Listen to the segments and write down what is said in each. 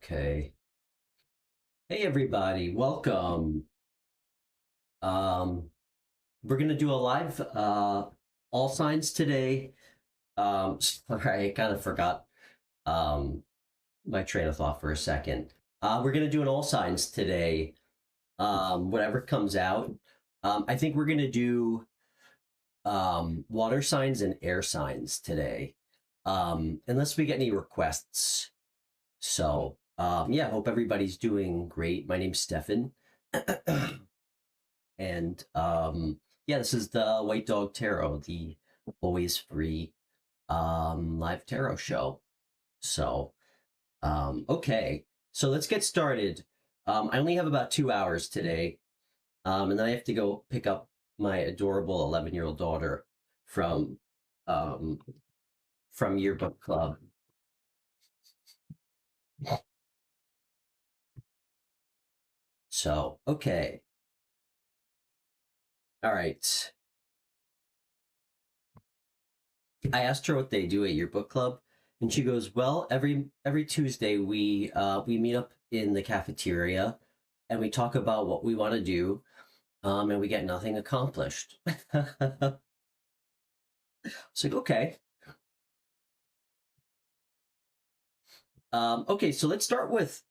Okay. Hey everybody, welcome. Um, we're gonna do a live all signs today. Sorry, I kind of forgot um my train of thought for a second. We're gonna do an all signs today. Whatever comes out. I think we're gonna do water signs and air signs today. Unless we get any requests. So yeah, hope everybody's doing great. My name's Stefan. And yeah, this is the White Dog Tarot, the always free live tarot show. So okay, so let's get started. I only have about 2 hours today, and then I have to go pick up my adorable 11-year-old daughter from um, from yearbook club. So okay, all right. I asked her what they do at your book club, and she goes, "Well, every Tuesday we meet up in the cafeteria, and we talk about what we want to do, and we get nothing accomplished." It's like, okay, okay. So let's start with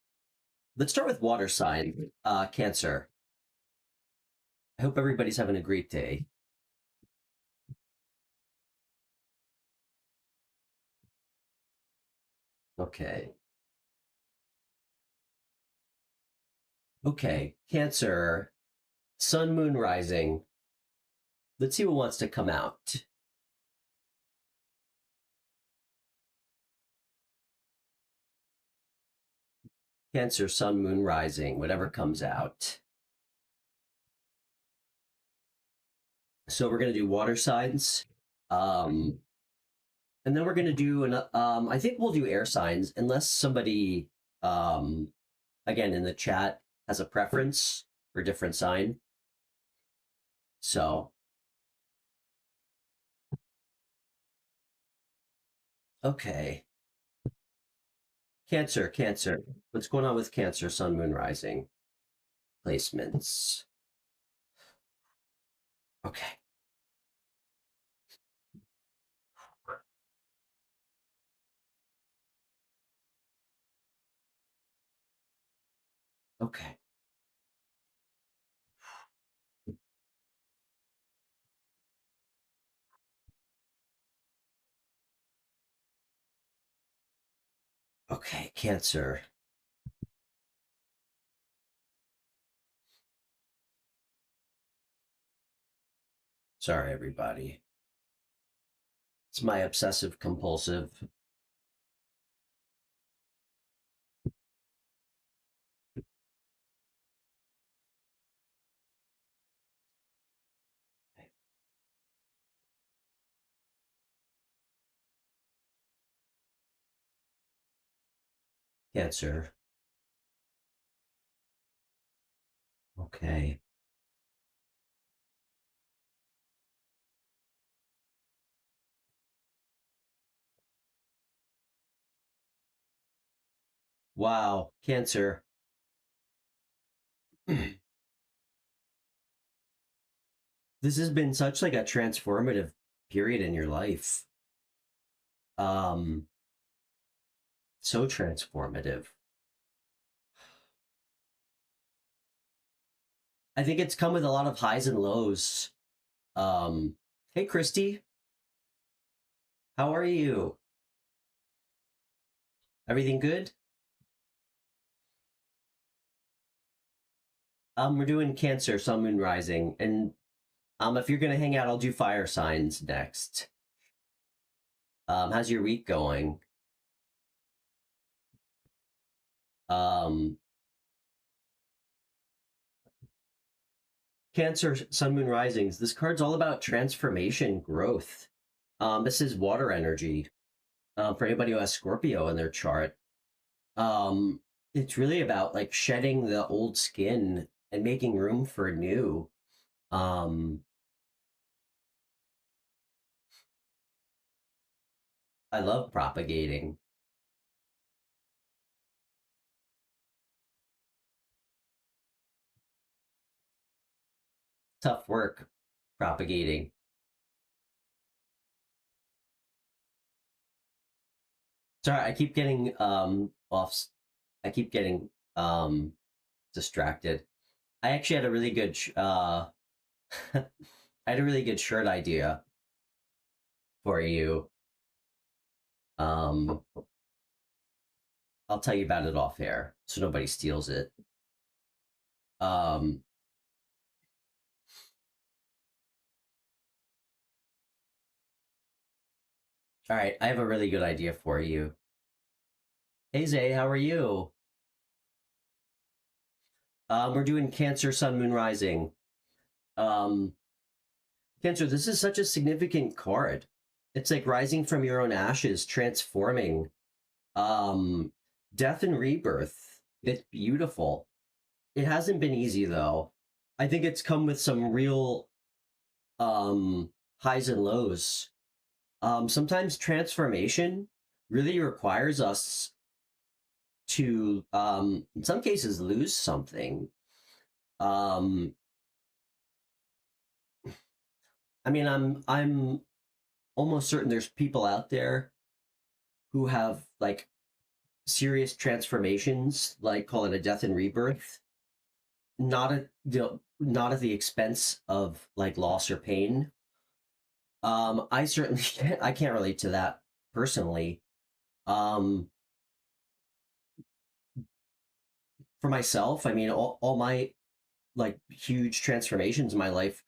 water sign, Cancer. I hope everybody's having a great day. Okay, okay, Cancer, Sun, Moon, Rising. Let's see what wants to come out. Cancer, Sun, Moon, Rising, whatever comes out. So we're going to do water signs. Um, and then we're going to do I think we'll do air signs unless somebody, um, again, in the chat has a preference for a different sign. So, okay. Cancer, Cancer. What's going on with Cancer, Sun, Moon, Rising placements? Okay. Okay. Okay, Cancer. Sorry, everybody. It's my obsessive compulsive. Cancer. Okay. Wow, Cancer. This has been such like a transformative period in your life. Um, so transformative. I think it's come with a lot of highs and lows. Hey Christy, how are you? Everything good? We're doing Cancer, Sun, Moon, Rising, and if you're gonna hang out, I'll do fire signs next. How's your week going? Um, Cancer, Sun, Moon, Risings. This card's all about transformation, growth. This is water energy. For anybody who has Scorpio in their chart, um, it's really about like shedding the old skin and making room for new. Um, I love propagating. Tough work propagating. Sorry, I keep getting off. I keep getting distracted. I actually had a really good I had a really good shirt idea for you. Um, I'll tell you about it off air so nobody steals it. Um, all right, I have a really good idea for you. Hey Zay, how are you? We're doing Cancer, Sun, Moon, Rising. Um, Cancer, this is such a significant card. It's like rising from your own ashes, transforming. Um, Death and rebirth. It's beautiful. It hasn't been easy though. I think it's come with some real highs and lows. Sometimes transformation really requires us to in some cases lose something. Um I mean I'm almost certain there's people out there who have like serious transformations, like call it a death and rebirth, not at not at the expense of like loss or pain. I certainly I can't relate to that personally. Um, for myself, I mean, all my like huge transformations in my life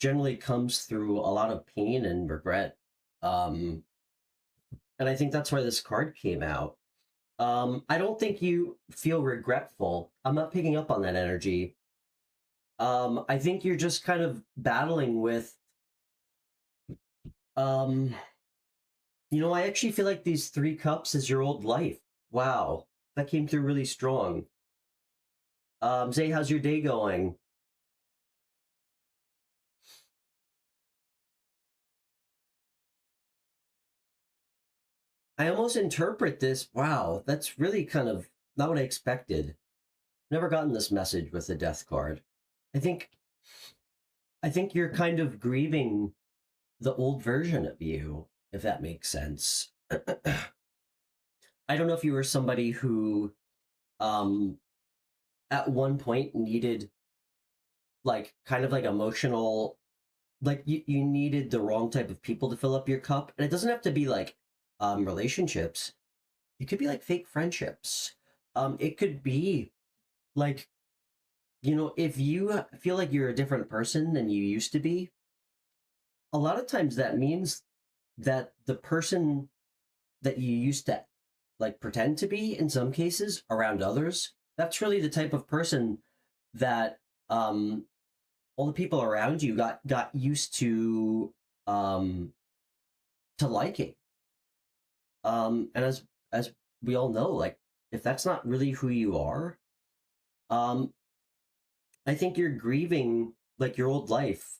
generally comes through a lot of pain and regret. Um, and I think that's why this card came out. I don't think you feel regretful. I'm not picking up on that energy. I think you're just kind of battling with, um, I actually feel like these three cups is your old life. Wow, that came through really strong. Zay, how's your day going? I almost interpret this. Wow, that's really kind of not what I expected. Never gotten this message with the death card. I think I think you're kind of grieving the old version of you, if that makes sense. I don't know if you were somebody who um at one point needed like kind of like emotional, like you needed the wrong type of people to fill up your cup. And it doesn't have to be like relationships. It could be like fake friendships. It could be like, if you feel like you're a different person than you used to be, a lot of times that means that the person that you used to like pretend to be in some cases around others, that's really the type of person that all the people around you got used um to liking. And as we all know, like if that's not really who you are, um I think you're grieving like your old life.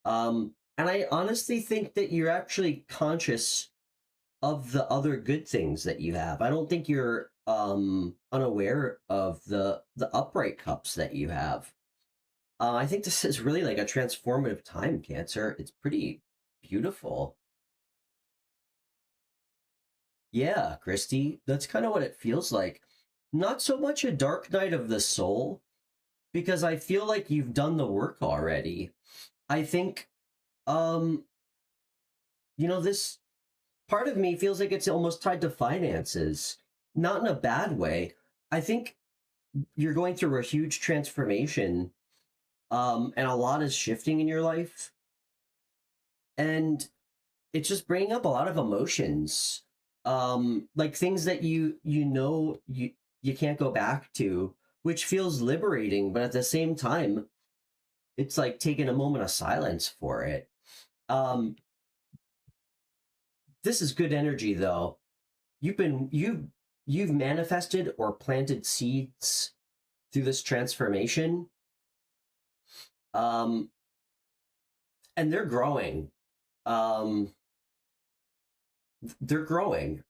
And I honestly think that you're actually conscious of the other good things that you have. I don't think you're unaware of the upright cups that you have. I think this is really like a transformative time, Cancer. It's pretty beautiful. Yeah, Christy, that's kind of what it feels like. Not so much a dark night of the soul, because I feel like you've done the work already. I think, um, this part of me feels like it's almost tied to finances, not in a bad way. I think you're going through a huge transformation, and a lot is shifting in your life, and it's just bringing up a lot of emotions, like things that you can't go back to, which feels liberating, but at the same time, it's like taking a moment of silence for it. Um, this is good energy, though. You've manifested or planted seeds through this transformation, um, and they're growing. Um, they're growing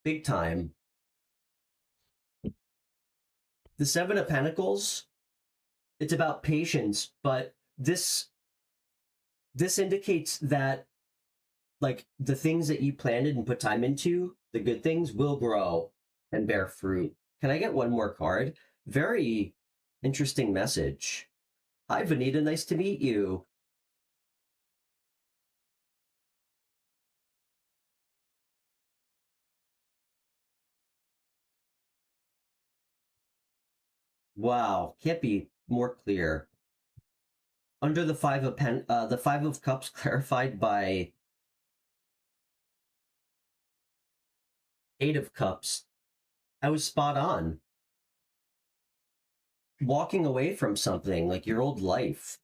big time. The Seven of Pentacles, it's about patience, but this indicates that like the things that you planted and put time into, the good things will grow and bear fruit. Can I get one more card? Very interesting message. Hi, Vanita. Nice to meet you. Wow, can't be more clear. Under the the Five of Cups clarified by Eight of Cups. I was spot on. Walking away from something like your old life.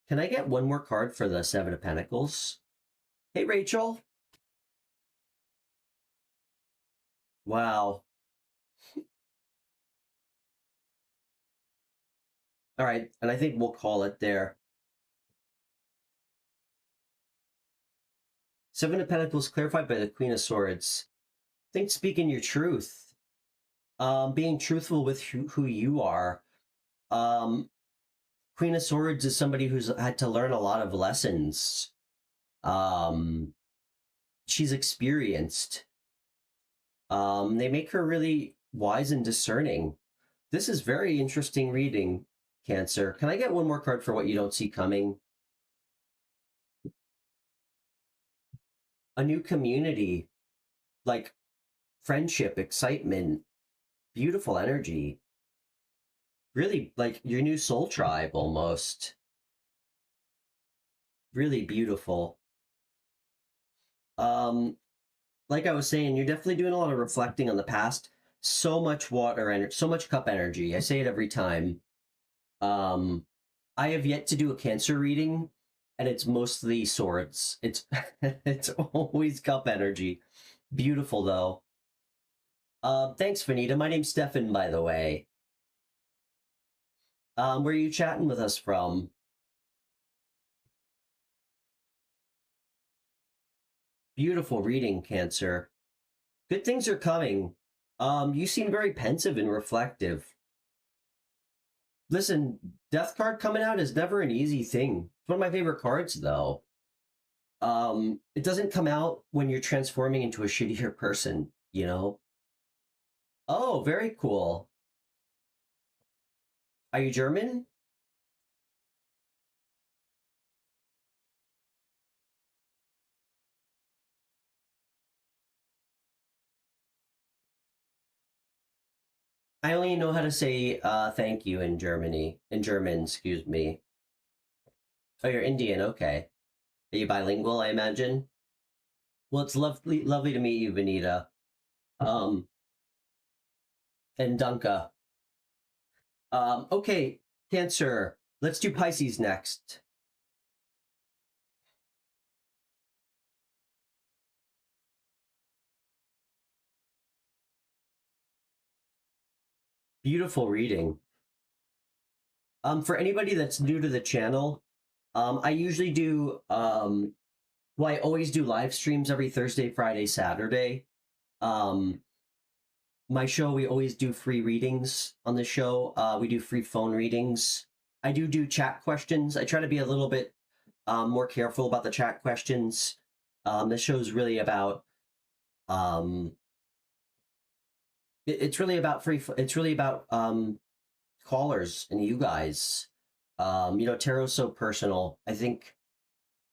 Can I get one more card for the Seven of Pentacles? Hey, Rachel. Wow. All right, and I think we'll call it there. Seven of Pentacles clarified by the Queen of Swords. Think speaking your truth. Being truthful with who you are. Queen of Swords is somebody who's had to learn a lot of lessons. She's experienced. They make her really wise and discerning. This is very interesting reading, Cancer. Can I get one more card for what you don't see coming? A new community, like friendship, excitement, beautiful energy. Really like your new soul tribe almost. Really beautiful. Like I was saying, you're definitely doing a lot of reflecting on the past. So much water energy, so much cup energy. I say it every time. I have yet to do a Cancer reading, and it's mostly swords. It's it's always cup energy. Beautiful though. Thanks, Vanita. My name's Stefan, by the way. Where are you chatting with us from? Beautiful reading, Cancer. Good things are coming. You seem very pensive and reflective. Listen, Death card coming out is never an easy thing. It's one of my favorite cards, though. It doesn't come out when you're transforming into a shittier person, you know? Oh, very cool. Are you German? I only know how to say thank you in German, excuse me. Oh, you're Indian, okay. Are you bilingual, I imagine? Well, it's lovely to meet you, Vanita. Um, and Dunka. Okay, Cancer. Let's do Pisces next. Beautiful reading. For anybody that's new to the channel, I usually do, well, I always do live streams every Thursday, Friday, Saturday. My show, we always do free readings on the show. We do free phone readings. I do chat questions. I try to be a little bit more careful about the chat questions. This show's really about, it's really about it's really about callers and you guys. You know, tarot's so personal. I think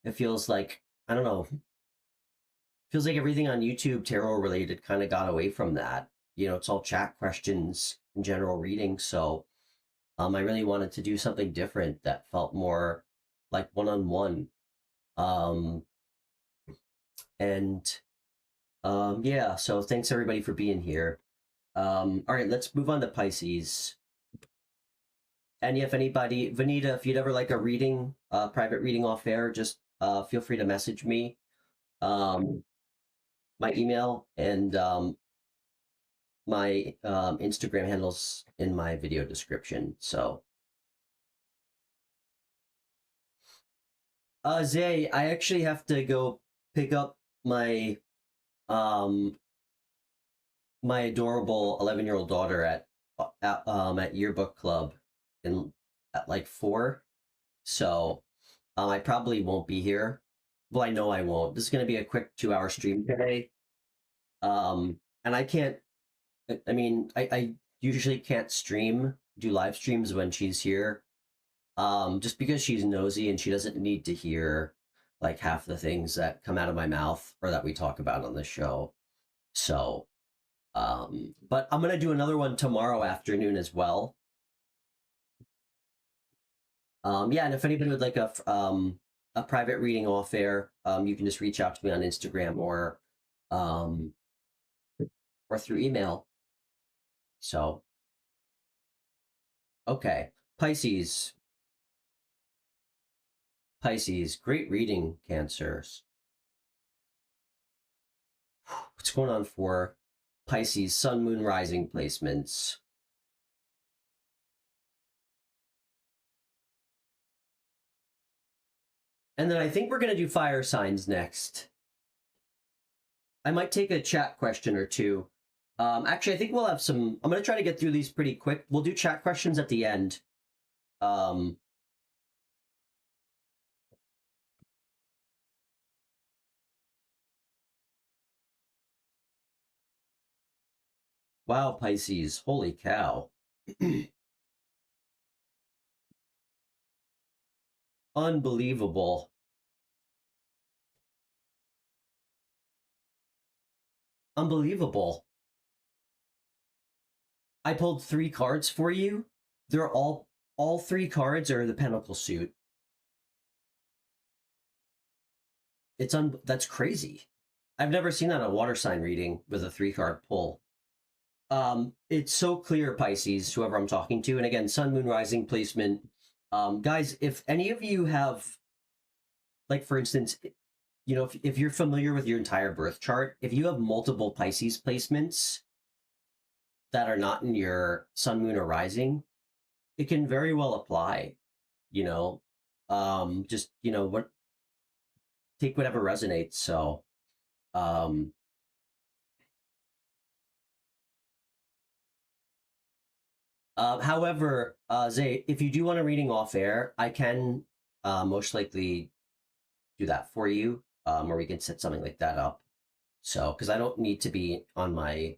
it feels like, I don't know, feels like everything on YouTube tarot related kind of got away from that. You know, it's all chat questions and general reading. So I really wanted to do something different that felt more like one-on-one. Um, and yeah, so thanks everybody for being here. All right, let's move on to Pisces. And if anybody, Vanita, if you'd ever like a reading, private reading off air, just feel free to message me. My email and my Instagram handles in my video description. So, Zay, I actually have to go pick up my my adorable 11-year-old daughter at at yearbook club in at like 4. So I probably won't be here. Well, I know I won't. This is going to be a quick 2-hour stream today. And I can't. I mean, I usually can't do live streams when she's here. Just because she's nosy and she doesn't need to hear like half the things that come out of my mouth or that we talk about on the show. So, but I'm gonna do another one tomorrow afternoon as well. Yeah, and if anybody would like a private reading off air, you can just reach out to me on Instagram um, or through email. So, okay, Pisces. Pisces, great reading, Cancers. What's going on for Pisces, Sun, Moon, Rising placements? And then I think we're going to do fire signs next. I might take a chat question or two. Actually, I think we'll have some. I'm going to try to get through these pretty quick. We'll do chat questions at the end. Wow, Pisces. Holy cow. Unbelievable. Unbelievable. I pulled 3 cards for you. They're all 3 cards are the Pentacle suit. That's crazy. I've never seen that on a water sign reading with a 3-card pull. It's so clear, Pisces, whoever I'm talking to, and again, Sun, Moon, Rising placement. Guys, if any of you have, like, for instance, you know, if you're familiar with your entire birth chart, if you have multiple Pisces placements that are not in your Sun, Moon, or Rising, it can very well apply. You know, just take whatever resonates. So, however, Zay, if you do want a reading off air, I can most likely do that for you, or we can set something like that up. So, because I don't need to be on my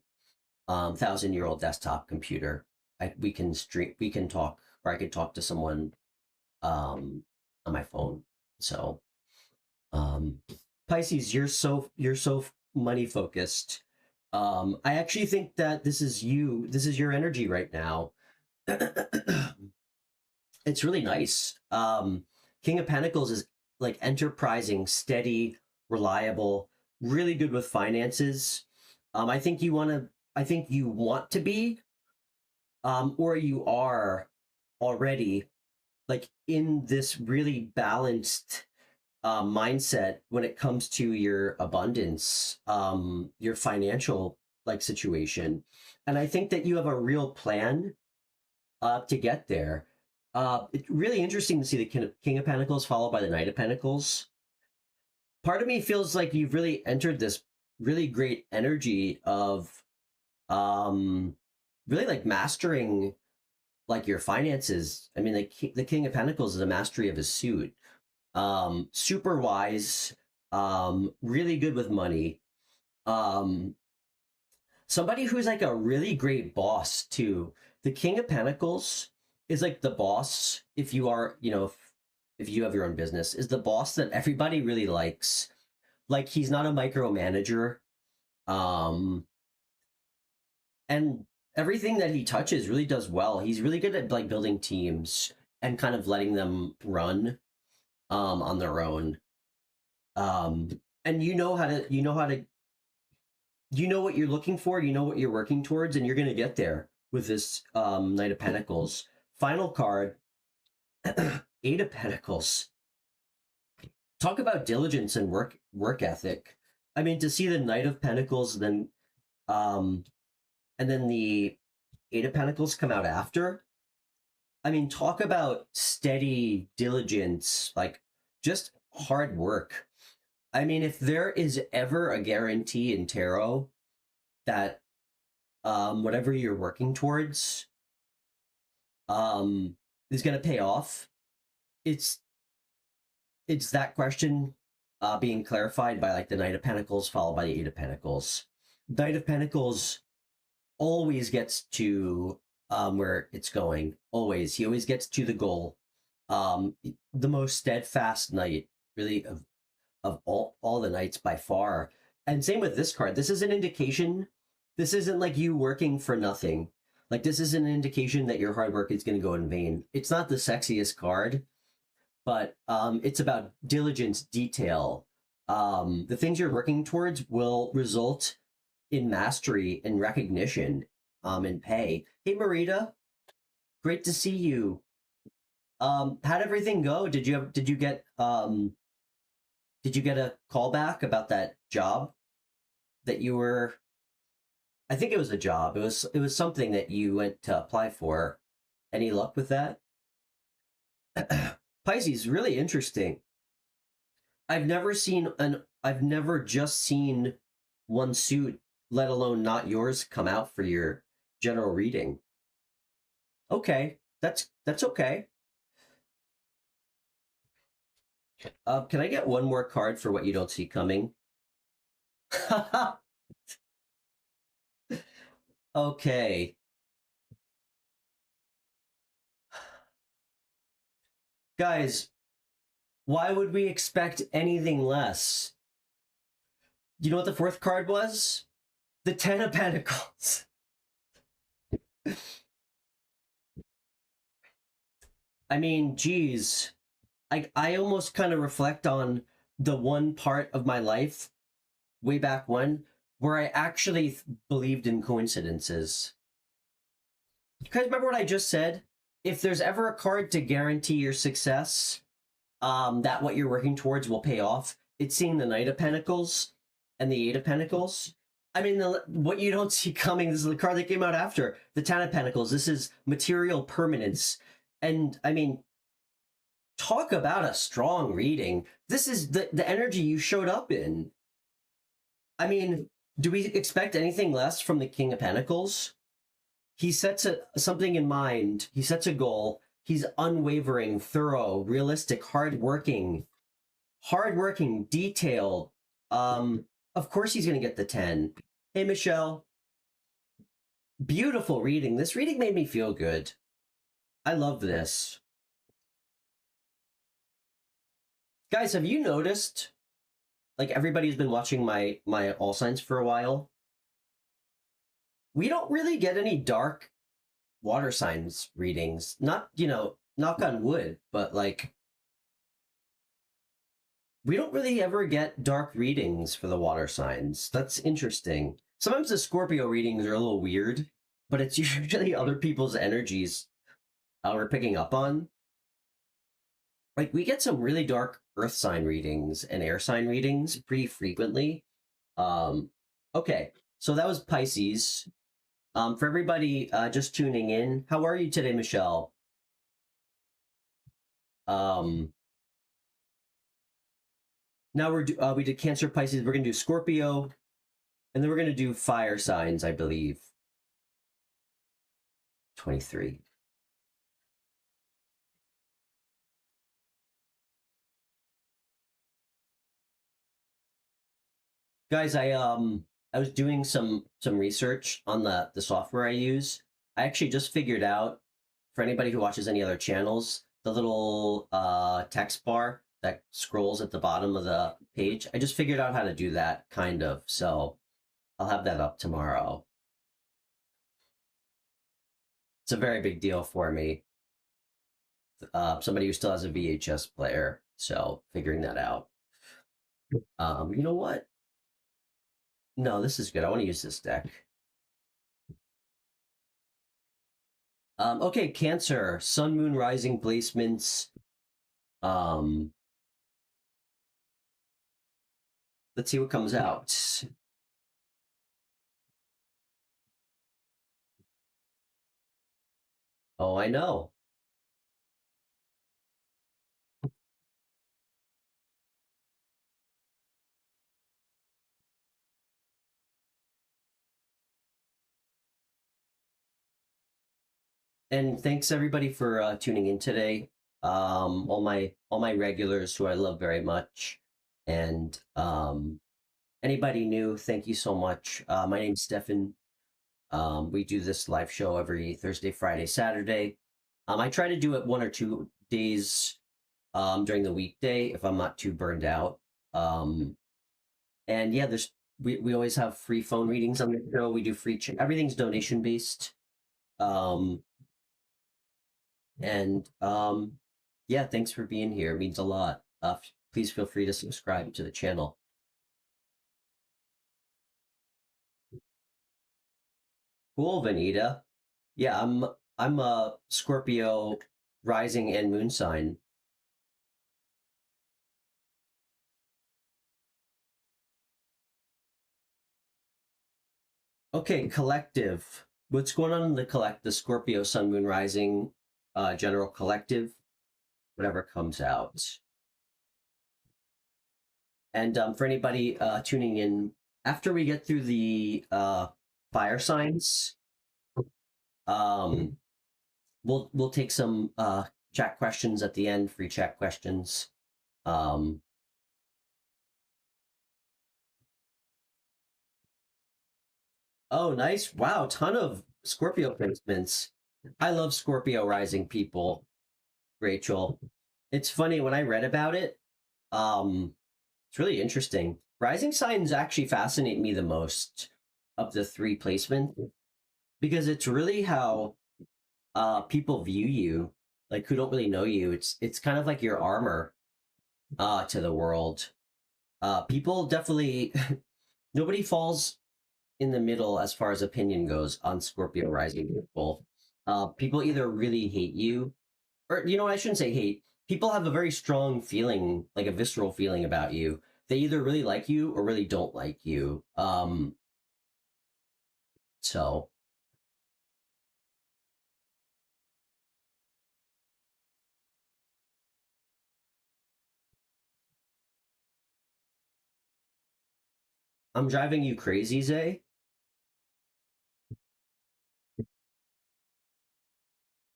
1,000-year-old desktop computer, we can talk, or I could talk to someone on my phone. So, Pisces, you're so money focused. I actually think that this is you. This is your energy right now. It's really nice. King of Pentacles is like enterprising, steady, reliable, really good with finances. I think you want to. I think you want to be, or you are already, like in this really balanced mindset when it comes to your abundance, your financial like situation, and I think that you have a real plan to get there. It's really interesting to see the King of Pentacles followed by the Knight of Pentacles. Part of me feels like you've really entered this really great energy of really like mastering like your finances. I mean, like the King of Pentacles is a mastery of his suit. Super wise, really good with money. Somebody who's like a really great boss too. The King of Pentacles is like the boss if you are, if you have your own business, is the boss that everybody really likes. Like he's not a micromanager. Um and everything that he touches really does well. He's really good at like building teams and kind of letting them run on their own. And you know what you're looking for, you know what you're working towards, and you're going to get there with this Knight of Pentacles. Final card, 8 of Pentacles. Talk about diligence and work ethic. I mean, to see the Knight of Pentacles, then and then the 8 of Pentacles come out after. I mean, talk about steady diligence, like just hard work. I mean, if there is ever a guarantee in tarot that whatever you're working towards um, is going to pay off. It's it's that question being clarified by like the Knight of Pentacles followed by the Eight of Pentacles. Knight of Pentacles always gets to where it's going. Always, he always gets to the goal. The most steadfast knight, really, of all the knights by far. And same with this card. This is an indication. This isn't like you working for nothing. Like this is an indication that your hard work is going to go in vain. It's not the sexiest card, but it's about diligence, detail. The things you're working towards will result in mastery and recognition, and pay. Hey, Marita, great to see you. How'd everything go? Did you get a call back about that job that you were? I think it was a job. It was something that you went to apply for. Any luck with that? Pisces, really interesting. I've never just seen one suit, let alone not yours, come out for your general reading. Okay, that's okay. Can I get one more card for what you don't see coming? Okay. Guys, why would we expect anything less? You know what the fourth card was? The Ten of Pentacles. I mean, geez. I almost kind of reflect on the one part of my life way back when where I actually believed in coincidences. You guys remember what I just said? If there's ever a card to guarantee your success, that what you're working towards will pay off, it's seeing the Knight of Pentacles and the Eight of Pentacles. I mean, what you don't see coming, this is the card that came out after, the Ten of Pentacles. This is material permanence. And I mean, talk about a strong reading. This is the energy you showed up in. I mean, do we expect anything less from the King of Pentacles? He sets something in mind. He sets a goal. He's unwavering, thorough, realistic, hardworking, detailed. Of course he's going to get the 10. Hey, Michelle. Beautiful reading. This reading made me feel good. I love this. Guys, have you noticed, like everybody's been watching my all signs for a while, we don't really get any dark water signs readings. Not, knock on wood, but like we don't really ever get dark readings for the water signs. That's interesting. Sometimes the Scorpio readings are a little weird, but it's usually other people's energies we're picking up on. Like we get some really dark earth sign readings and air sign readings pretty frequently. Okay, so that was Pisces. For everybody just tuning in, how are you today, Michelle? Now we did Cancer, Pisces. We're gonna do Scorpio, and then we're gonna do fire signs, I believe. 23. Guys, I was doing some research on the software I use. I actually just figured out, for anybody who watches any other channels, the little text bar that scrolls at the bottom of the page. I just figured out how to do that, kind of. So I'll have that up tomorrow. It's a very big deal for me. Somebody who still has a VHS player, so figuring that out. You know what? No, this is good. I want to use this deck. Okay, Cancer, Sun, Moon, Rising placements. Let's see what comes out. Oh, I know. And thanks everybody for tuning in today. All my regulars who I love very much, and anybody new, thank you so much. My name's Stefan. We do this live show every Thursday, Friday, Saturday. I try to do it 1 or 2 days during the weekday if I'm not too burned out. And yeah, we always have free phone readings on the show. We do everything's donation based. Um, And yeah, thanks for being here. It means a lot. Please feel free to subscribe to the channel. Cool, Vanita. Yeah, I'm a Scorpio rising and moon sign. Okay, collective. What's going on in the Scorpio Sun Moon Rising general collective, whatever comes out. And for anybody tuning in, after we get through the fire signs, um, we'll take some chat questions at the end, free chat questions. Um, oh, nice! Wow, ton of Scorpio placements. I love Scorpio rising people, Rachel. It's funny when I read about it. It's really interesting. Rising signs actually fascinate me the most of the three placements because it's really how people view you, like who don't really know you. It's kind of like your armor to the world. People definitely nobody falls in the middle as far as opinion goes on Scorpio rising people. People either really hate you, or I shouldn't say hate. People have a very strong feeling, like a visceral feeling about you. They either really like you or really don't like you. So I'm driving you crazy, Zay.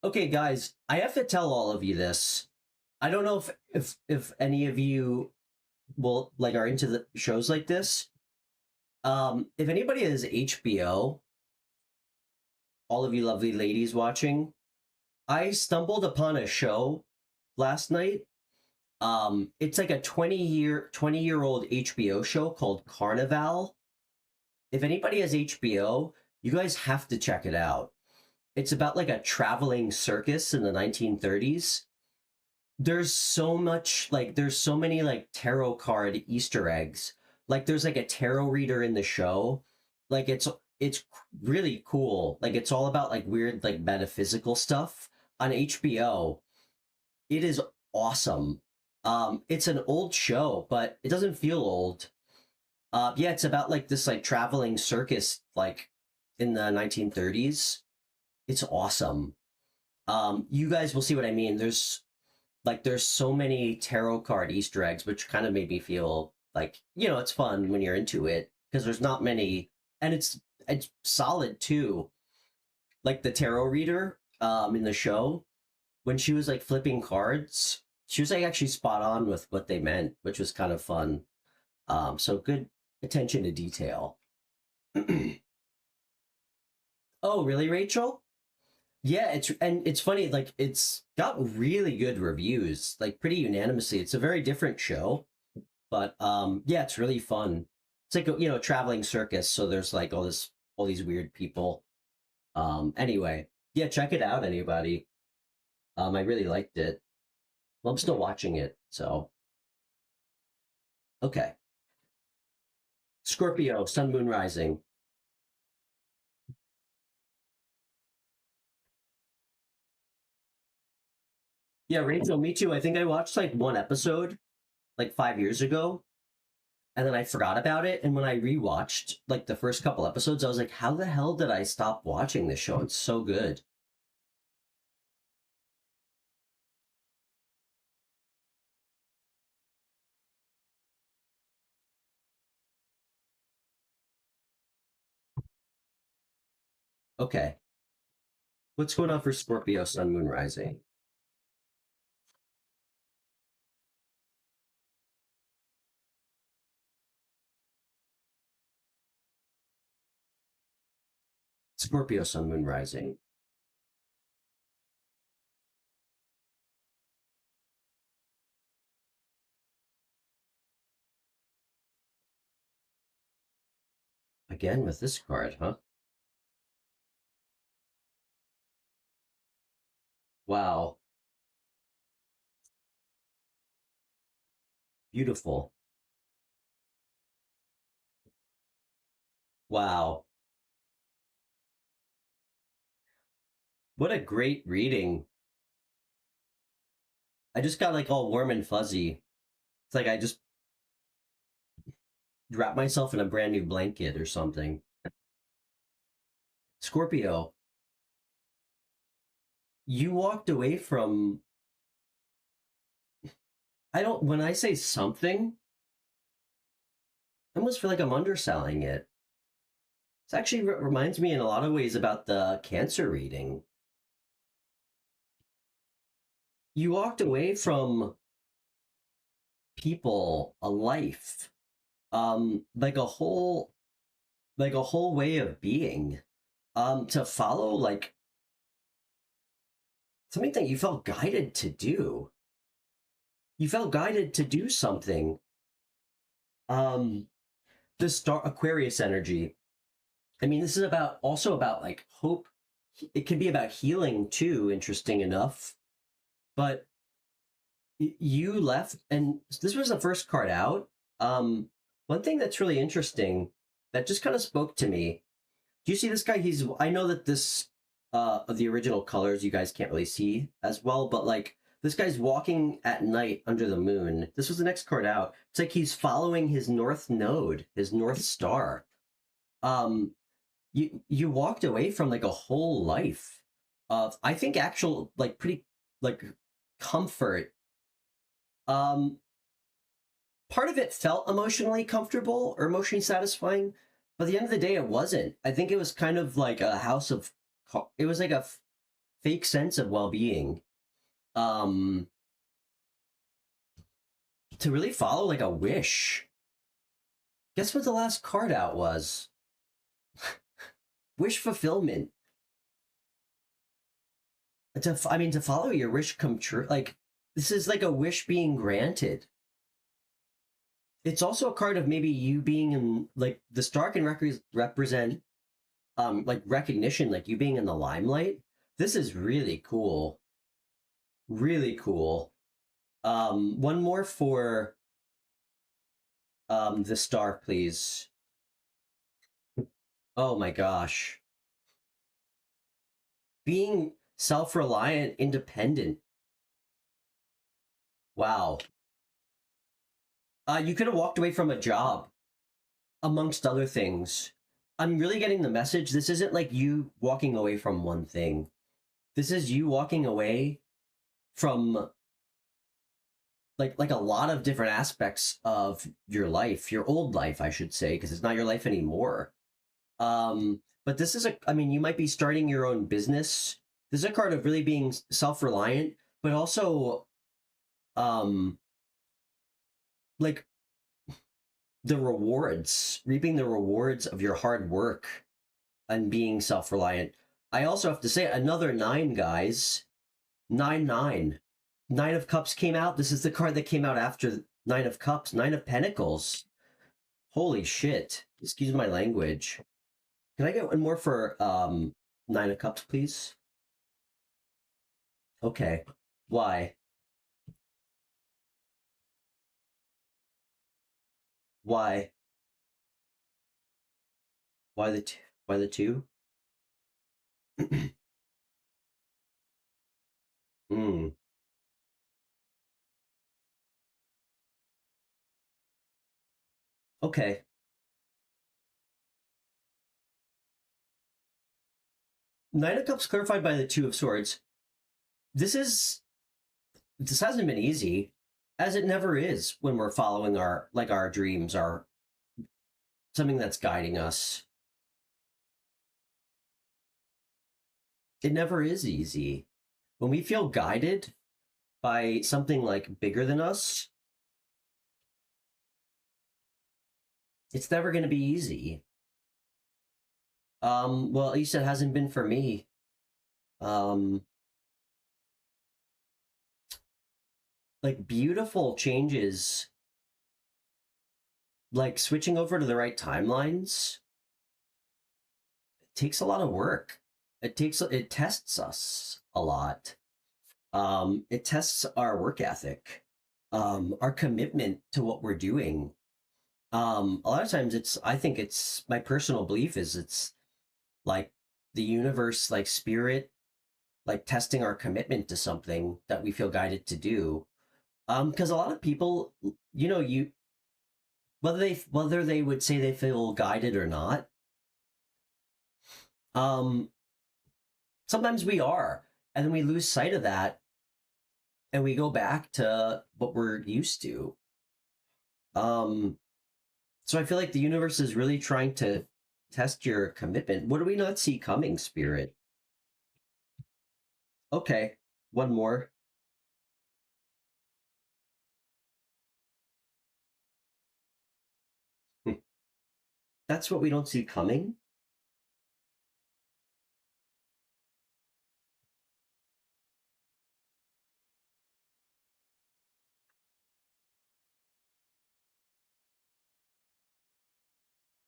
Okay, guys, I have to tell all of you this. I don't know if any of you will like are into the shows like this. If anybody has HBO, all of you lovely ladies watching, I stumbled upon a show last night. It's like a 20-year-old HBO show called Carnival. If anybody has HBO, you guys have to check it out. It's about like a traveling circus in the 1930s. There's so many like tarot card Easter eggs. Like there's like a tarot reader in the show. Like it's really cool. Like it's all about like weird like metaphysical stuff on HBO. It is awesome. It's an old show, but it doesn't feel old. Yeah, it's about like this like traveling circus like in the 1930s. It's awesome. You guys will see what I mean. There's so many tarot card Easter eggs, which kind of made me feel like, it's fun when you're into it because there's not many, and it's solid too. Like the tarot reader in the show, when she was like flipping cards, she was like actually spot on with what they meant, which was kind of fun. So good attention to detail. Oh, really, Rachel? Yeah, it's funny, like it's got really good reviews, like pretty unanimously. It's a very different show, but yeah, it's really fun. It's like a, traveling circus, so there's like all these weird people. Anyway, yeah, check it out, anybody. I really liked it. Well, I'm still watching it, so okay. Scorpio, Sun Moon Rising. Yeah, Rachel, me too. I think I watched like one episode like 5 years ago, and then I forgot about it. And when I rewatched like the first couple episodes, I was like, how the hell did I stop watching this show? It's so good. Okay. What's going on for Scorpio, Sun, Moon, Rising? Scorpio, Sun, Moon, Rising. Again with this card, huh? Wow. Beautiful. Wow. What a great reading. I just got like all warm and fuzzy. It's like I just wrapped myself in a brand new blanket or something. Scorpio, you walked away from, I don't, when I say something, I almost feel like I'm underselling it. This actually reminds me in a lot of ways about the Cancer reading. You walked away from people, a life, like a whole way of being, to follow like something that you felt guided to do. You felt guided to do something. Um, the star Aquarius energy. I mean, this is about also about like hope. It can be about healing too, interesting enough. But you left, and this was the first card out. One thing that's really interesting that just kind of spoke to me. Do you see this guy? I know that this of the original colors you guys can't really see as well, but like this guy's walking at night under the moon. This was the next card out. It's like he's following his north node, his north star. Um, you walked away from like a whole life of, I think, actual like pretty like comfort. Um, Part of it felt emotionally comfortable or emotionally satisfying, but at the end of the day, it wasn't. I think it was kind of like a house of, it was like a fake sense of well-being. Um, to really follow like a wish. Guess what the last card out was? Wish fulfillment. I mean, to follow your wish come true. Like, this is like a wish being granted. It's also a card of maybe you being in, like, the star can represent like recognition, like you being in the limelight. This is really cool. Really cool. One more for the star, please. Oh my gosh. Being self-reliant, independent. Wow. You could have walked away from a job, amongst other things. I'm really getting the message. This isn't like you walking away from one thing. This is you walking away from like a lot of different aspects of your life, your old life, I should say, because it's not your life anymore. But this is I mean, you might be starting your own business. This is a card of really being self-reliant, but also um like the rewards, reaping the rewards of your hard work and being self-reliant. I also have to say another nine, guys. Nine. Nine of Cups came out. This is the card that came out after Nine of Cups. Nine of Pentacles. Holy shit. Excuse my language. Can I get one more for Nine of Cups, please? Okay. Why? Why? Why the two? Hmm. Okay. Nine of Cups clarified by the Two of Swords. This is this hasn't been easy, as it never is when we're following our dreams, our something that's guiding us. It never is easy. When we feel guided by something like bigger than us, it's never going to be easy. Well, at least it hasn't been for me. Like beautiful changes, like switching over to the right timelines, it takes a lot of work. It tests us a lot. It tests our work ethic, our commitment to what we're doing. A lot of times I think it's my personal belief is it's like the universe, like spirit, like testing our commitment to something that we feel guided to do. Because a lot of people, you whether they would say they feel guided or not, sometimes we are, and then we lose sight of that, and we go back to what we're used to. So I feel like the universe is really trying to test your commitment. What do we not see coming, Spirit? Okay, one more. That's what we don't see coming?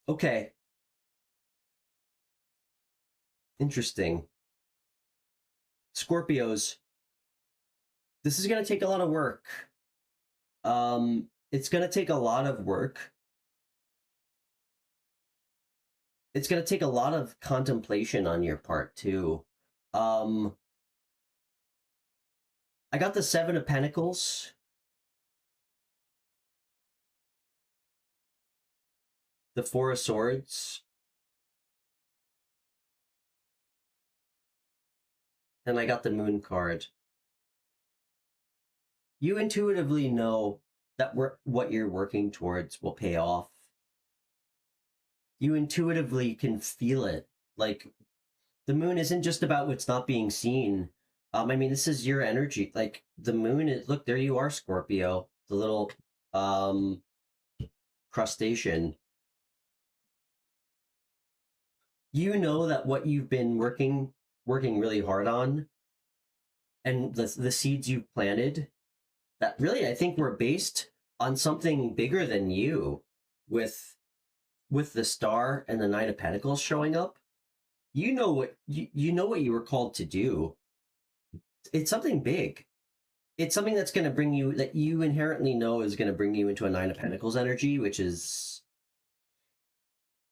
Okay, interesting. Scorpios, this is going to take a lot of work. It's going to take a lot of work. It's going to take a lot of contemplation on your part too. I got the Seven of Pentacles, the Four of Swords, and I got the Moon card. You intuitively know that what you're working towards will pay off. You intuitively can feel it. Like the moon isn't just about what's not being seen. I mean, this is your energy. Like the moon is, look, there you are, Scorpio, the little crustacean. You know that what you've been working really hard on, and the seeds you've planted, that really I think were based on something bigger than you, with the star and the Nine of Pentacles showing up. You know what you know what you were called to do. It's something big. It's something that's going to bring you, that you inherently know is going to bring you into a Nine of Pentacles energy, which is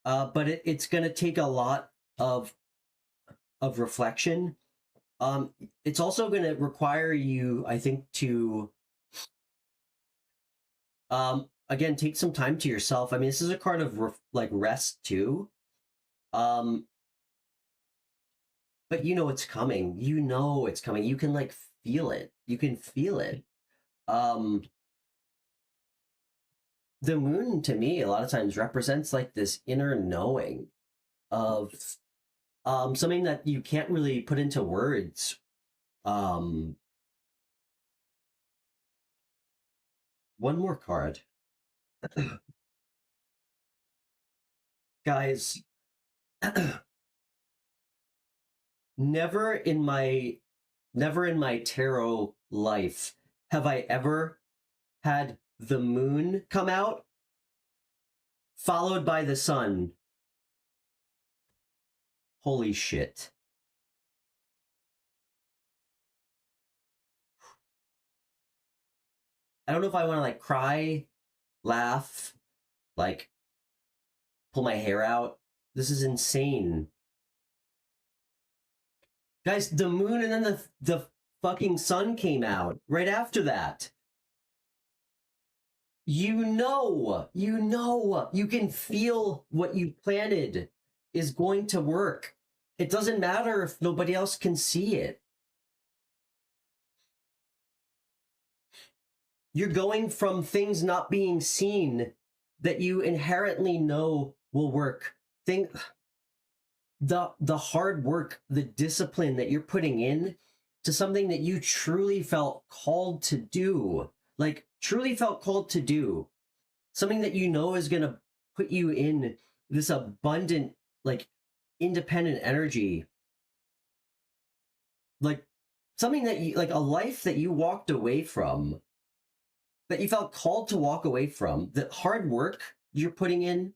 but it's going to take a lot of reflection. It's also going to require you, I think, to again, take some time to yourself. I mean, this is a card of like rest too. But you know it's coming. You know it's coming. You can like feel it. You can feel it. Um, the moon to me a lot of times represents like this inner knowing of something that you can't really put into words. One more card. Guys, never in my tarot life have I ever had the moon come out followed by the sun. Holy shit. I don't know if I want to like cry, laugh, like pull my hair out. This is insane. Guys, the moon and then the fucking sun came out right after that. You know, you can feel what you planted is going to work. It doesn't matter if nobody else can see it. You're going from things not being seen that you inherently know will work. the hard work, the discipline that you're putting in to something that you truly felt called to do, like truly felt called to do, something that you know is going to put you in this abundant, like independent energy, like something that you, like a life that you walked away from, that you felt called to walk away from, the hard work you're putting in,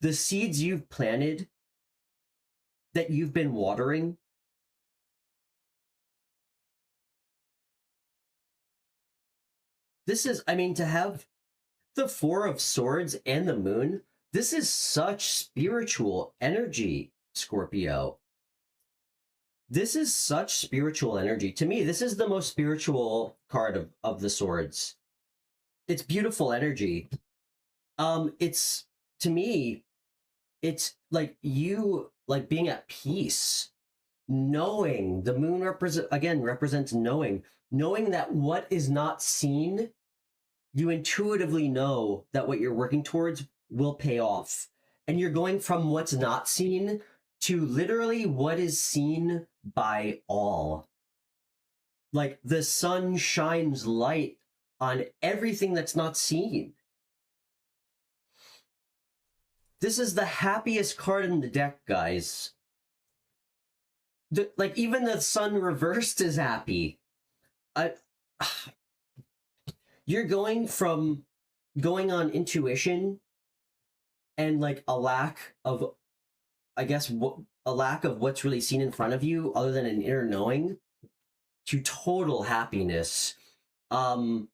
the seeds you've planted, that you've been watering. This is, I mean, to have the Four of Swords and the Moon, this is such spiritual energy, Scorpio. This is such spiritual energy. To me, this is the most spiritual card of the swords. It's beautiful energy. It's, to me, it's like you, like being at peace, knowing the moon represents knowing that what is not seen, you intuitively know that what you're working towards will pay off. And you're going from what's not seen to literally what is seen by all. Like the sun shines light on everything that's not seen. This is the happiest card in the deck, guys. Like even the sun reversed is happy. You're going from going on intuition and like a lack of, I guess, a lack of what's really seen in front of you other than an inner knowing, to total happiness, to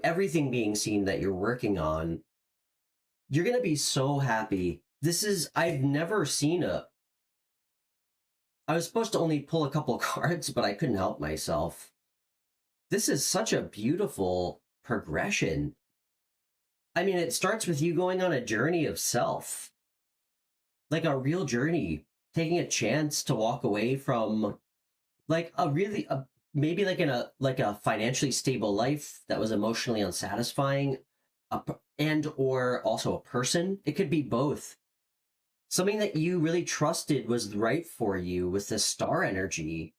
everything being seen that you're working on. You're going to be so happy. This is, I've never seen I was supposed to only pull a couple cards, but I couldn't help myself. This is such a beautiful progression. I mean, it starts with you going on a journey of self, like a real journey, taking a chance to walk away from like maybe like in a financially stable life that was emotionally unsatisfying, and or also a person. It could be both. Something that you really trusted was right for you with the star energy,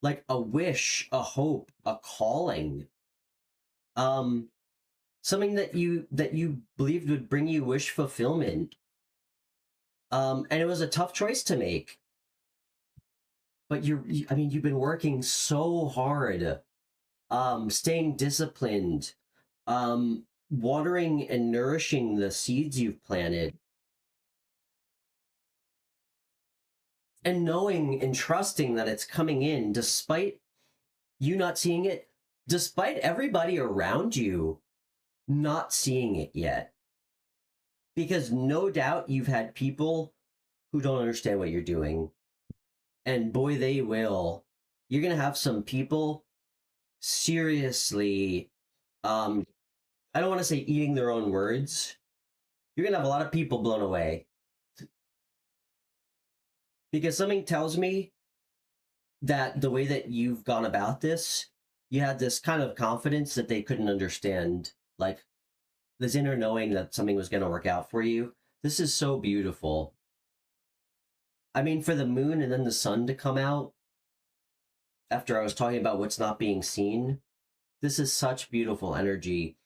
like a wish, a hope, a calling, something that you believed would bring you wish fulfillment. And it was a tough choice to make, but I mean, you've been working so hard, staying disciplined, watering and nourishing the seeds you've planted, and knowing and trusting that it's coming in despite you not seeing it, despite everybody around you not seeing it yet. Because no doubt you've had people who don't understand what you're doing. And boy, they will. You're going to have some people seriously, I don't want to say eating their own words. You're going to have a lot of people blown away. Because something tells me that the way that you've gone about this, you had this kind of confidence that they couldn't understand. Like this inner knowing that something was going to work out for you. This is so beautiful. I mean, for the moon and then the sun to come out after I was talking about what's not being seen, this is such beautiful energy.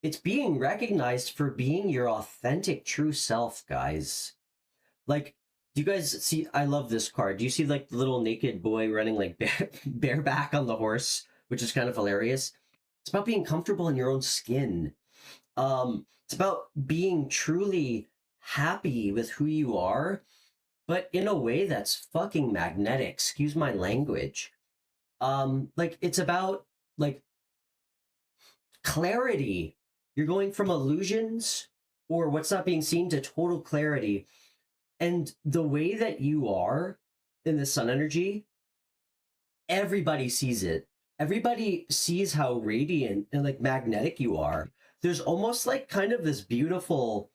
It's being recognized for being your authentic, true self, guys. Like, do you guys see? I love this card. Do you see like the little naked boy running like bareback on the horse, which is kind of hilarious? It's about being comfortable in your own skin. It's about being truly happy with who you are, but in a way that's fucking magnetic. Excuse my language. Like it's about like clarity. You're going from illusions or what's not being seen to total clarity. And the way that you are in the sun energy, everybody sees it. Everybody sees how radiant and like magnetic you are. There's almost like kind of this beautiful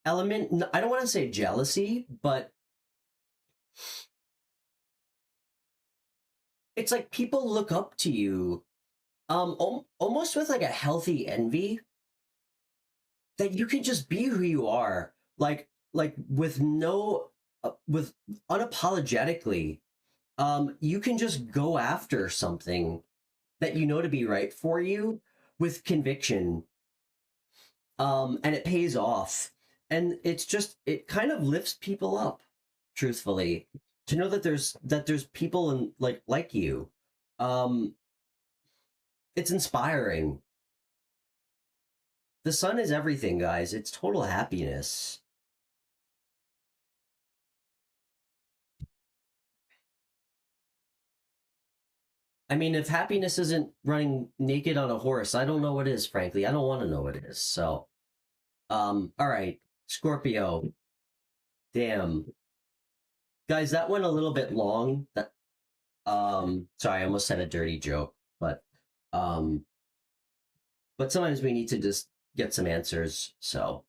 element. I don't want to say jealousy, but it's like people look up to you, almost with like a healthy envy that you can just be who you are, like with no with unapologetically, you can just go after something that you know to be right for you with conviction, and it pays off, and it's just it kind of lifts people up, truthfully, to know that there's people in like you. um it's inspiring. The sun is everything, guys. It's total happiness. I mean, if happiness isn't running naked on a horse, I don't know what is, frankly. I don't want to know what it is. So, all right, Scorpio. Damn. Guys, that went a little bit long. That sorry, I almost said a dirty joke, um but sometimes we need to just get some answers. So,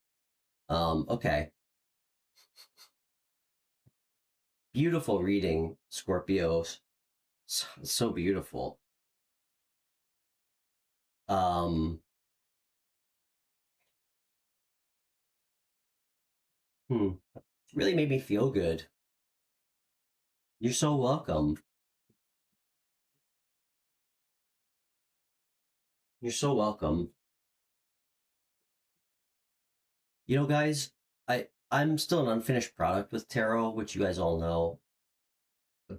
okay. Beautiful reading, Scorpios. So beautiful. Um hmm, really made me feel good. You're so welcome. You're so welcome. You know, guys, I'm still an unfinished product with tarot, which you guys all know,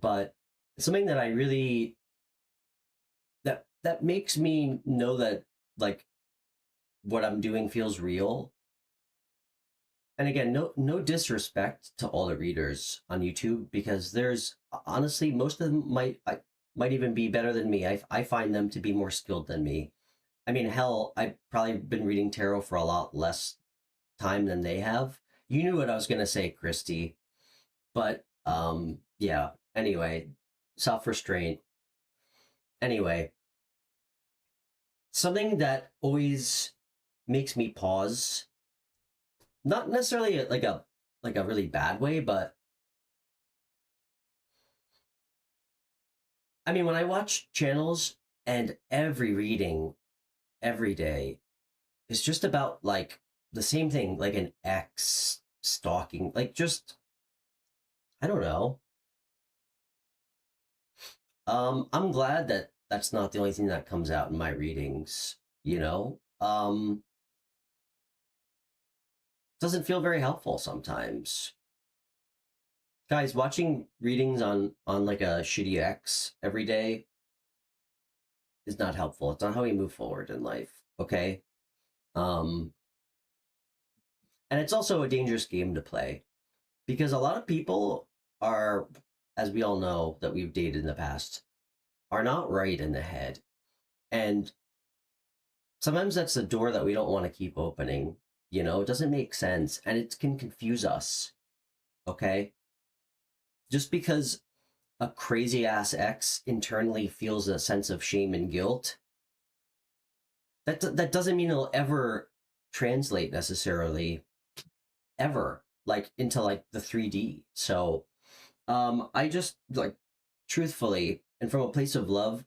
but something that I really that makes me know that, like, what I'm doing feels real. And again, no disrespect to all the readers on YouTube, because there's honestly most of them might even be better than me. I find them to be more skilled than me. I mean, hell, I've probably been reading tarot for a lot less time than they have. You knew what I was gonna say, Christy. But yeah. Anyway, self-restraint. Anyway, something that always makes me pause, not necessarily like a really bad way, but I mean, when I watch channels and every reading every day is just about like the same thing, like an ex stalking, like just I don't know. I'm glad that that's not the only thing that comes out in my readings, you know? Doesn't feel very helpful sometimes. Guys, watching readings on like a shitty ex every day is not helpful. It's not how we move forward in life, okay? Um and it's also a dangerous game to play, because a lot of people are, as we all know that we've dated in the past, are not right in the head. And sometimes that's the door that we don't want to keep opening. You know, it doesn't make sense and it can confuse us. Okay. Just because a crazy ass ex internally feels a sense of shame and guilt, that doesn't mean it'll ever translate necessarily, ever, like into like the 3D. So, I just like, truthfully, and from a place of love,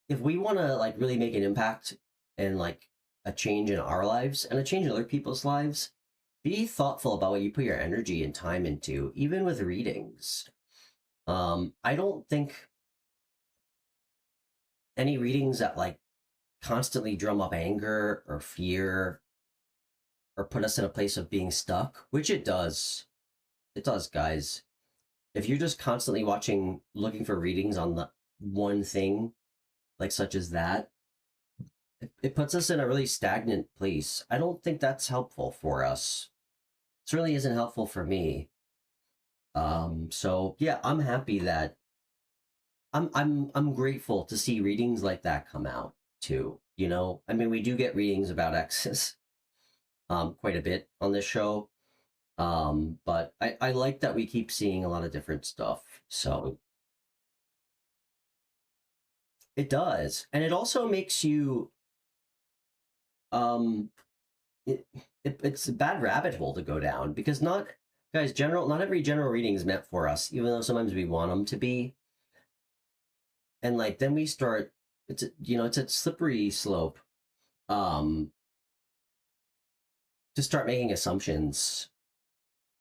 if we want to like really make an impact and like a change in our lives and a change in other people's lives, be thoughtful about what you put your energy and time into, even with readings. I don't think any readings that like constantly drum up anger or fear or put us in a place of being stuck, which it does, guys. If you're just constantly watching, looking for readings on the one thing, like such as that, it puts us in a really stagnant place. I don't think that's helpful for us. It certainly isn't helpful for me. So yeah, I'm happy that I'm grateful to see readings like that come out too. You know, I mean, we do get readings about exes quite a bit on this show. But I like that we keep seeing a lot of different stuff. So it does. And it also makes you um it, it's a bad rabbit hole to go down, because not, guys, general not every general reading is meant for us, even though sometimes we want them to be. And like then we start, it's a slippery slope, um to start making assumptions.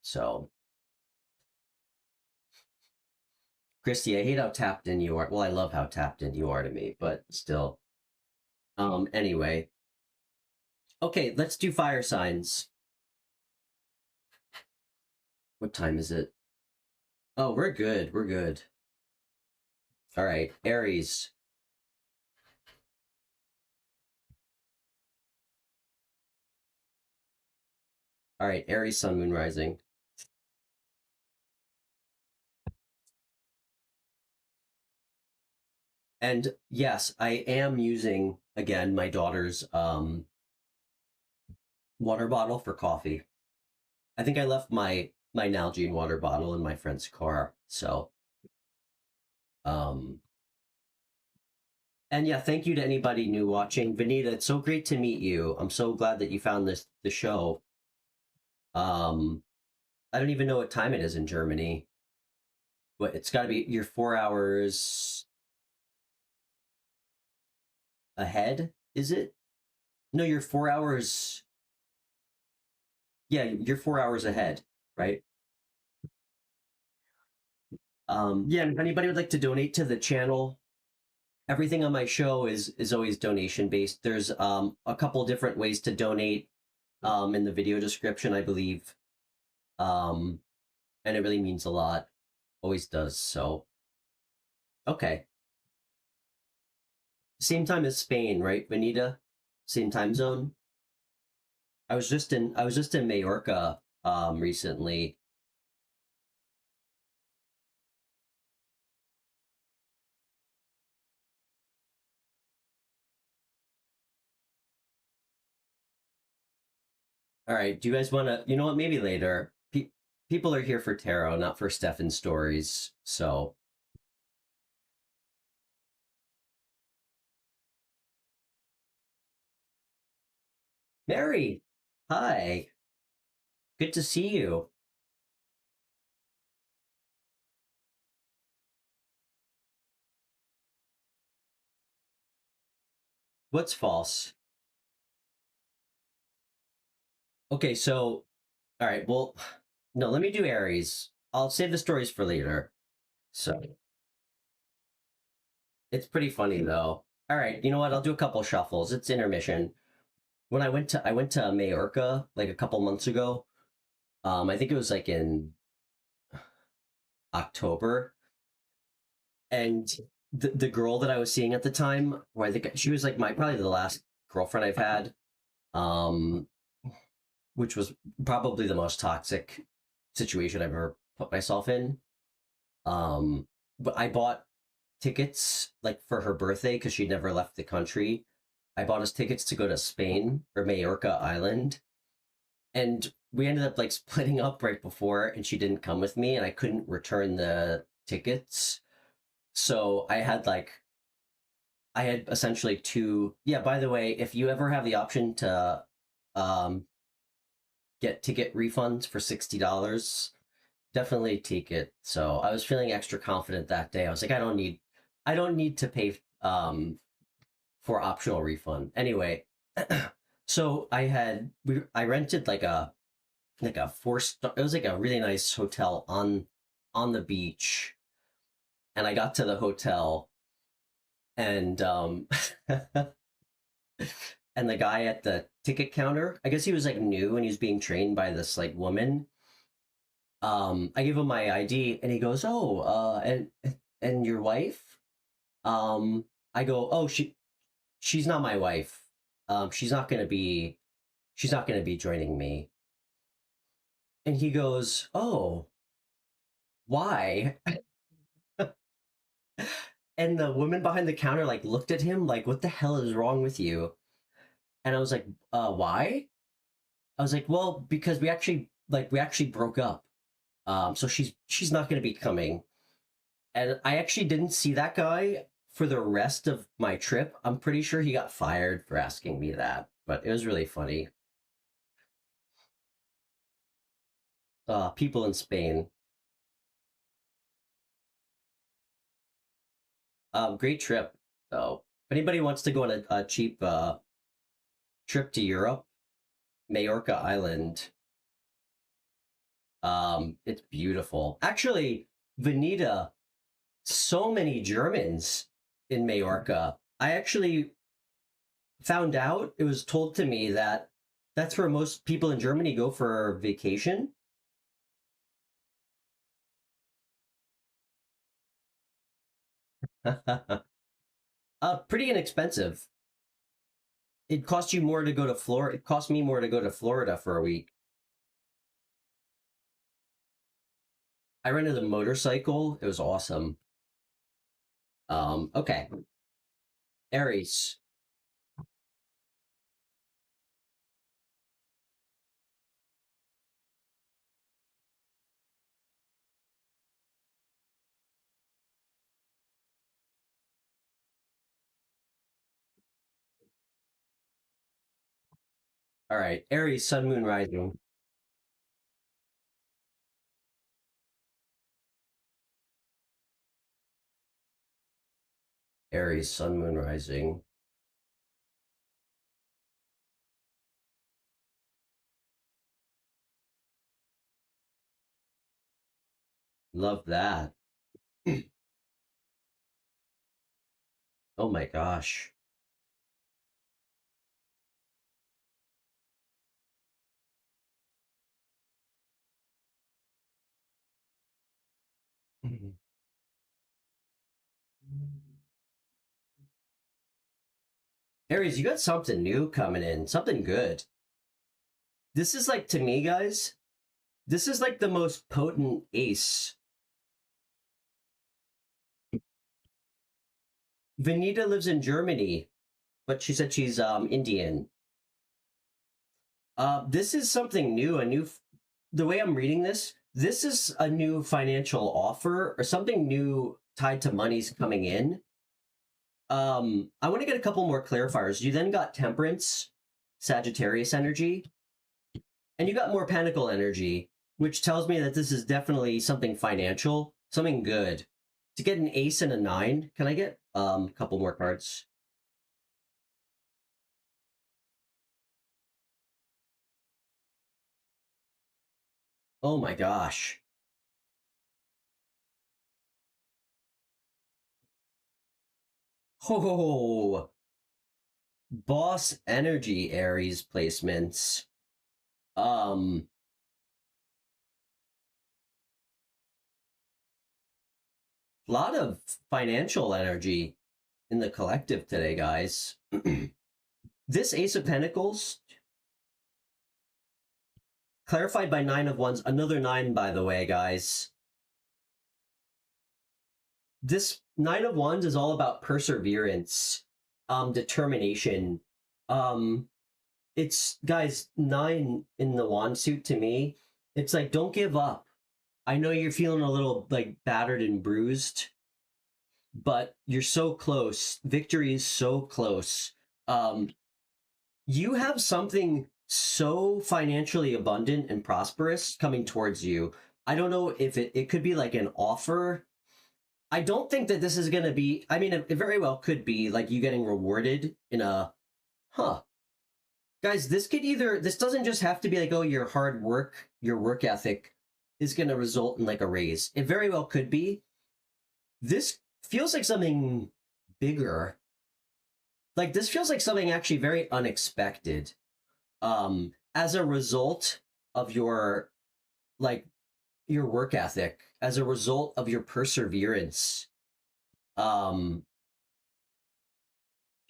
So Christy, I hate how tapped in you are. Well, I love how tapped in you are to me, but still. Anyway. Okay, let's do fire signs. What time is it? Oh, we're good. We're good. All right, Aries. All right, Aries, Sun, Moon, Rising. And yes, I am using again my daughter's water bottle for coffee. I think I left my Nalgene water bottle in my friend's car. So um and yeah, thank you to anybody new watching. Vanita, it's so great to meet you. I'm so glad that you found the show. Um I don't even know what time it is in Germany. But it's got to be you're 4 hours ahead, is it? No, you're 4 hours. Yeah, you're 4 hours ahead, right? Yeah, and if anybody would like to donate to the channel, everything on my show is always donation based. There's a couple different ways to donate in the video description, I believe. Um, and it really means a lot. Always does. So, okay. Same time as Spain, right, Benita? Same time zone. I was just in Majorca recently. All right. Do you guys want to? You know what? Maybe later. People are here for tarot, not for Stefan stories. So, Mary, hi. Good to see you. What's false? Okay. So, all right. Well, no. Let me do Aries. I'll save the stories for later. So it's pretty funny though. All right. You know what? I'll do a couple shuffles. It's intermission. When I went to Majorca like a couple months ago. I think it was like in October, and the girl that I was seeing at the time, where I think she was like my probably the last girlfriend I've had, um, which was probably the most toxic situation I've ever put myself in. Um, but I bought tickets like for her birthday because she never left the country. I bought us tickets to go to Spain or Majorca Island, and we ended up like splitting up right before, and she didn't come with me, and I couldn't return the tickets. So I had essentially two. Yeah, by the way, if you ever have the option to um, get ticket refunds for $60, definitely take it. So I was feeling extra confident that day. I was like, I don't need to pay for optional refund. Anyway, so I rented like a four-star. It was like a really nice hotel on the beach, and I got to the hotel and and the guy at the ticket counter, I guess he was like new and he was being trained by this like woman. I gave him my ID and he goes, "Oh, and your wife?" I go, "Oh, she's not my wife. She's not going to be joining me." And he goes, "Oh, why?" And the woman behind the counter like looked at him like, "What the hell is wrong with you?" And I was like, why?" I was like, "Well, because we actually broke up. So she's not going to be coming." And I actually didn't see that guy for the rest of my trip. I'm pretty sure he got fired for asking me that, but it was really funny. People in Spain. Great trip. So if anybody wants to go on a cheap trip to Europe, Majorca Island, it's beautiful. Actually, Veneta. so many Germans in Majorca. I actually found out, it was told to me that that's where most people in Germany go for vacation. Pretty inexpensive. It cost you more to go to Florida. It cost me more to go to Florida for a week. I rented a motorcycle. It was awesome. Okay. Aries. All right. Aries, sun, moon, rising. Aries, sun, moon, rising. Love that. Oh my gosh. Aries, you got something new coming in, something good. This is like, to me, guys, this is like the most potent ace. Vanita lives in Germany, but she said she's Indian. This is something new, the way I'm reading this, this is a new financial offer or something new tied to money's coming in. I want to get a couple more clarifiers. You then got Temperance, Sagittarius energy, and you got more Pentacle energy, which tells me that this is definitely something financial, something good. To get an ace and a 9, can I get a couple more cards? Oh my gosh. Oh, boss energy Aries placements. Um, a lot of financial energy in the collective today, guys. This Ace of Pentacles, clarified by Nine of Wands, another 9, by the way, guys. This Nine of Wands is all about perseverance, determination. It's, guys, 9 in the wand suit to me. It's like, don't give up. I know you're feeling a little like battered and bruised, but you're so close. Victory is so close. You have something so financially abundant and prosperous coming towards you. I don't know if it could be like an offer. I don't think that this is going to be, I mean, it very well could be like you getting rewarded in a, huh. Guys, this could either, this doesn't just have to be like, oh, your hard work, your work ethic is going to result in like a raise. It very well could be. This feels like something bigger. Like this feels like something actually very unexpected. As a result of your, like, your work ethic, as a result of your perseverance, um,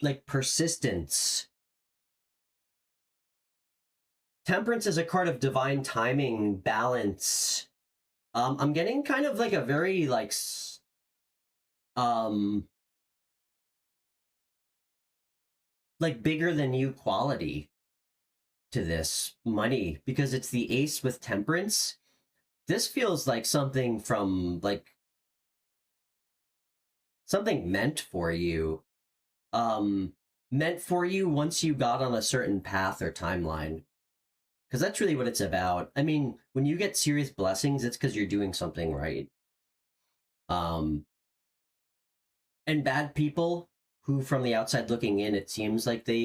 like persistence. Temperance is a card of divine timing, balance. I'm getting kind of like a very um, like bigger than you quality to this money because it's the ace with temperance. This feels like something from like something meant for you. Meant for you once you got on a certain path or timeline. Because that's really what it's about. I mean, when you get serious blessings, it's because you're doing something right. Um, and bad people who, from the outside looking in, it seems like they